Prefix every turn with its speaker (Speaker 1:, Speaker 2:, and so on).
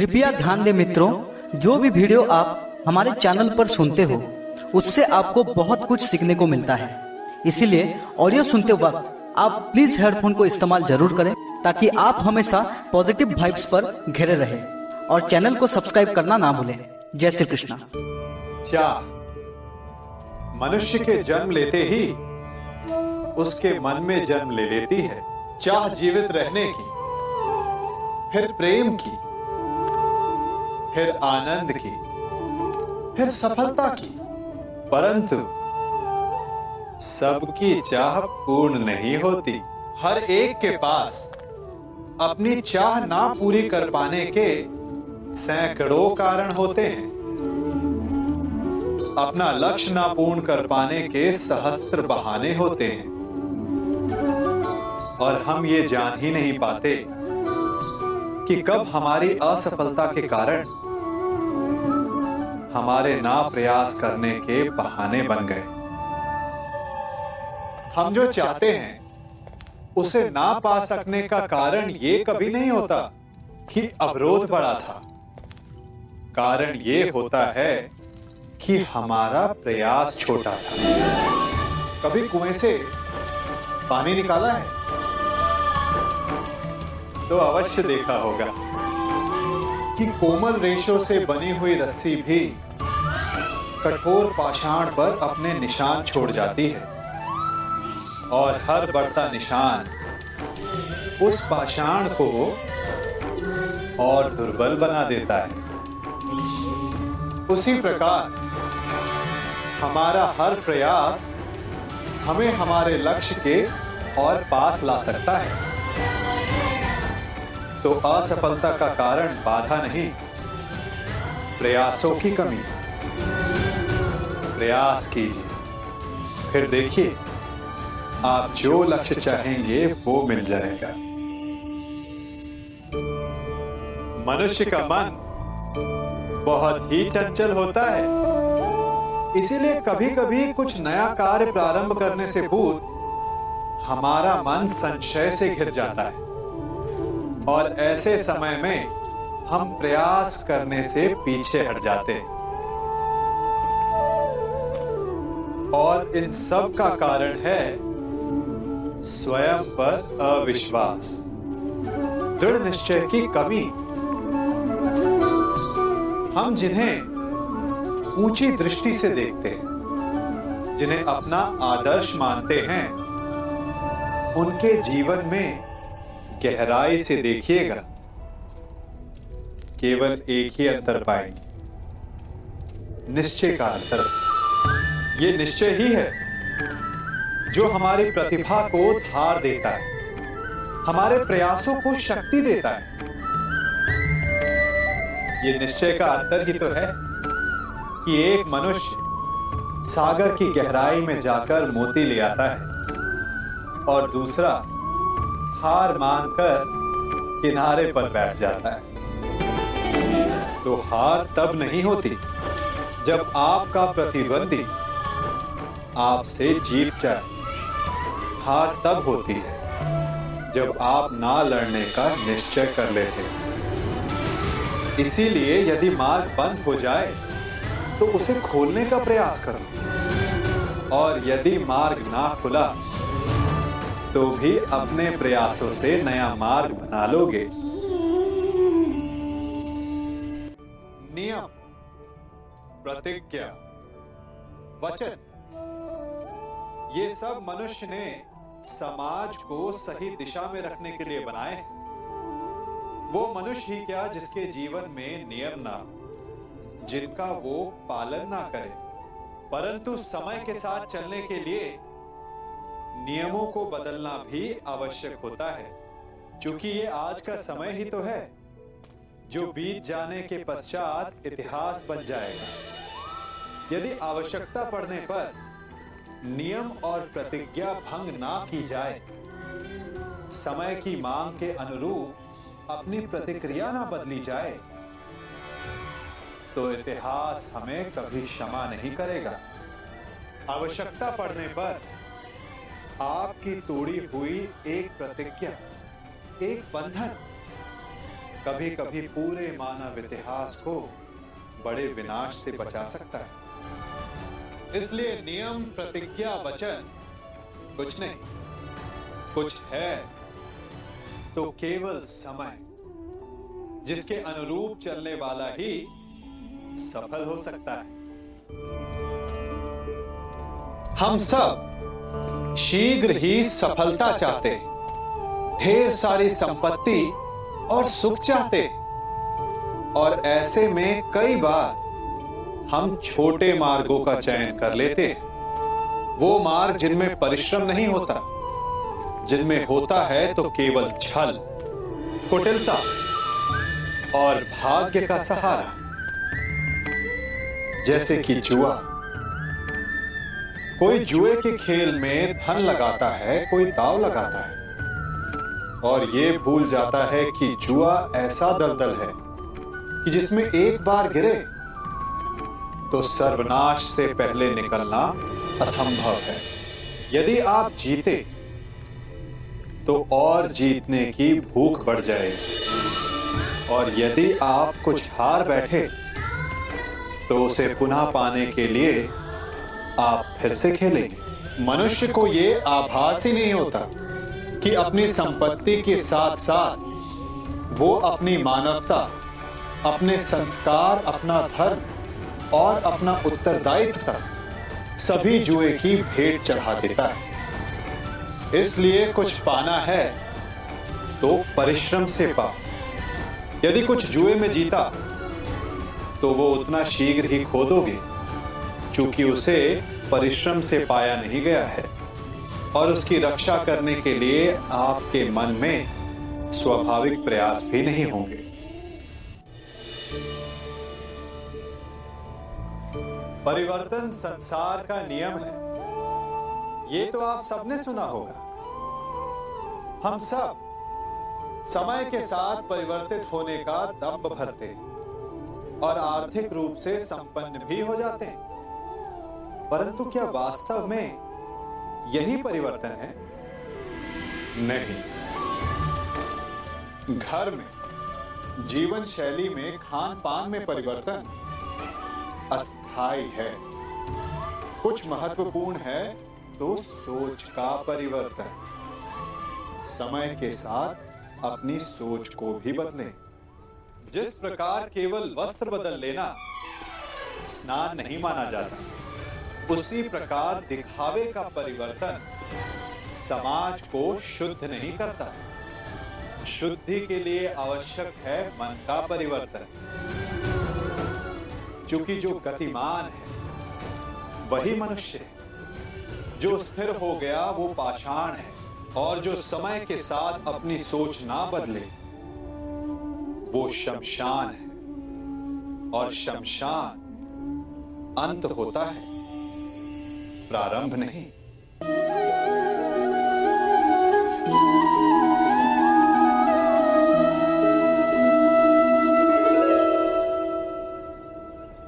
Speaker 1: कृपया ध्यान दें मित्रों, जो भी वीडियो आप हमारे चैनल पर सुनते हो उससे आपको बहुत कुछ सीखने को मिलता है। इसीलिए ऑडियो सुनते वक्त आप प्लीज हेडफोन को इस्तेमाल जरूर करें ताकि आप हमेशा पॉजिटिव वाइब्स पर घिरे रहें और चैनल को सब्सक्राइब करना ना भूलें। जय श्री कृष्णा।
Speaker 2: चाह मनुष्य के जन्म लेते ही उसके मन में जन्म ले लेती है। चाह जीवित रहने की, फिर प्रेम की, फिर आनंद की, फिर सफलता की। परंतु सबकी चाह पूर्ण नहीं होती। हर एक के पास अपनी चाह ना पूरी कर पाने के सैकड़ों कारण होते हैं। अपना लक्ष्य ना पूर्ण कर पाने के सहस्त्र बहाने होते हैं और हम ये जान ही नहीं पाते कि कब हमारी असफलता के कारण हमारे ना प्रयास करने के बहाने बन गए। हम जो चाहते हैं उसे ना पा सकने का कारण ये कभी नहीं होता कि अवरोध बड़ा था। कारण ये होता है कि हमारा प्रयास छोटा था। कभी कुएं से पानी निकाला है तो अवश्य देखा होगा कि कोमल रेशों से बनी हुई रस्सी भी कठोर पाषाण पर अपने निशान छोड़ जाती है और हर बढ़ता निशान उस पाषाण को और दुर्बल बना देता है। उसी प्रकार हमारा हर प्रयास हमें हमारे लक्ष्य के और पास ला सकता है। तो असफलता का कारण बाधा नहीं, प्रयासों की कमी। प्रयास कीजिए, फिर देखिए आप जो लक्ष्य चाहेंगे वो मिल जाएगा। मनुष्य का मन बहुत ही चंचल होता है, इसीलिए कभी कभी कुछ नया कार्य प्रारंभ करने से पूर्व हमारा मन संशय से घिर जाता है और ऐसे समय में हम प्रयास करने से पीछे हट जाते हैं। और इन सब का कारण है स्वयं पर अविश्वास, दृढ़ निश्चय की कमी। हम जिन्हें ऊंची दृष्टि से देखते हैं, जिन्हें अपना आदर्श मानते हैं, उनके जीवन में गहराई से देखिएगा, केवल एक ही अंतर पाएंगे, निश्चय का अंतर। ये निश्चय ही है जो हमारी प्रतिभा को धार देता है, हमारे प्रयासों को शक्ति देता है। ये निश्चय का अंतर ही तो है कि एक मनुष्य सागर की गहराई में जाकर मोती ले आता है और दूसरा हार मानकर किनारे पर बैठ जाता है। तो हार तब नहीं होती जब आपका प्रतिद्वंदी आपसे जीत जाए। हार तब होती है जब आप ना लड़ने का निश्चय कर लेते हैं। इसीलिए यदि मार्ग बंद हो जाए तो उसे खोलने का प्रयास करो, और यदि मार्ग ना खुला तो भी अपने प्रयासों से नया मार्ग बना लोगे। नियम, प्रतिज्ञा, वचन, ये सब मनुष्य ने समाज को सही दिशा में रखने के लिए बनाए हैं। वो मनुष्य ही क्या जिसके जीवन में नियम ना हो, जिनका वो पालन ना करे। परंतु समय के साथ चलने के लिए नियमों को बदलना भी आवश्यक होता है, क्योंकि ये आज का समय ही तो है जो बीत जाने के पश्चात इतिहास बन जाएगा। यदि आवश्यकता पड़ने पर नियम और प्रतिज्ञा भंग ना की जाए, समय की मांग के अनुरूप अपनी प्रतिक्रिया ना बदली जाए, तो इतिहास हमें कभी क्षमा नहीं करेगा। आवश्यकता पड़ने पर आपकी तोड़ी हुई एक प्रतिज्ञा, एक बंधन कभी कभी पूरे मानव इतिहास को बड़े विनाश से बचा सकता है। इसलिए नियम, प्रतिज्ञा, वचन कुछ नहीं, कुछ है तो केवल समय, जिसके अनुरूप चलने वाला ही सफल हो सकता है। हम सब शीघ्र ही सफलता चाहते, ढेर सारी संपत्ति और सुख चाहते, और ऐसे में कई बार हम छोटे मार्गों का चयन कर लेते हैं, वो मार्ग जिनमें परिश्रम नहीं होता, जिनमें होता है तो केवल छल, कुटिलता और भाग्य का सहारा, जैसे कि जुआ। कोई जुए के खेल में धन लगाता है, कोई दांव लगाता है, और ये भूल जाता है कि जुआ ऐसा दलदल है कि जिसमें एक बार गिरे तो सर्वनाश से पहले निकलना असंभव है। यदि आप जीते तो और जीतने की भूख बढ़ जाएगी, और यदि आप कुछ हार बैठे तो उसे पुनः पाने के लिए आप फिर से खेलेंगे। मनुष्य को ये आभास ही नहीं होता कि अपनी संपत्ति के साथ साथ वो अपनी मानवता, अपने संस्कार, अपना धर्म और अपना उत्तरदायित्व सभी जुए की भेंट चढ़ा देता है। इसलिए कुछ पाना है तो परिश्रम से पा। यदि कुछ जुए में जीता तो वो उतना शीघ्र ही खो दोगे, चूंकि उसे परिश्रम से पाया नहीं गया है, और उसकी रक्षा करने के लिए आपके मन में स्वाभाविक प्रयास भी नहीं होंगे। परिवर्तन संसार का नियम है, ये तो आप सबने सुना होगा। हम सब समय के साथ परिवर्तित होने का दंभ भरते और आर्थिक रूप से संपन्न भी हो जाते हैं, परंतु क्या वास्तव में यही परिवर्तन है? नहीं। घर में, जीवन शैली में, खान पान में परिवर्तन अस्थायी है। कुछ महत्वपूर्ण है तो सोच का परिवर्तन। समय के साथ अपनी सोच को भी बदलें। जिस प्रकार केवल वस्त्र बदल लेना स्नान नहीं माना जाता, उसी प्रकार दिखावे का परिवर्तन समाज को शुद्ध नहीं करता। शुद्धि के लिए आवश्यक है मन का परिवर्तन, क्योंकि जो गतिमान है वही मनुष्य है। जो स्थिर हो गया वो पाषाण है, और जो समय के साथ अपनी सोच ना बदले वो शमशान है, और शमशान अंत होता है, प्रारंभ नहीं।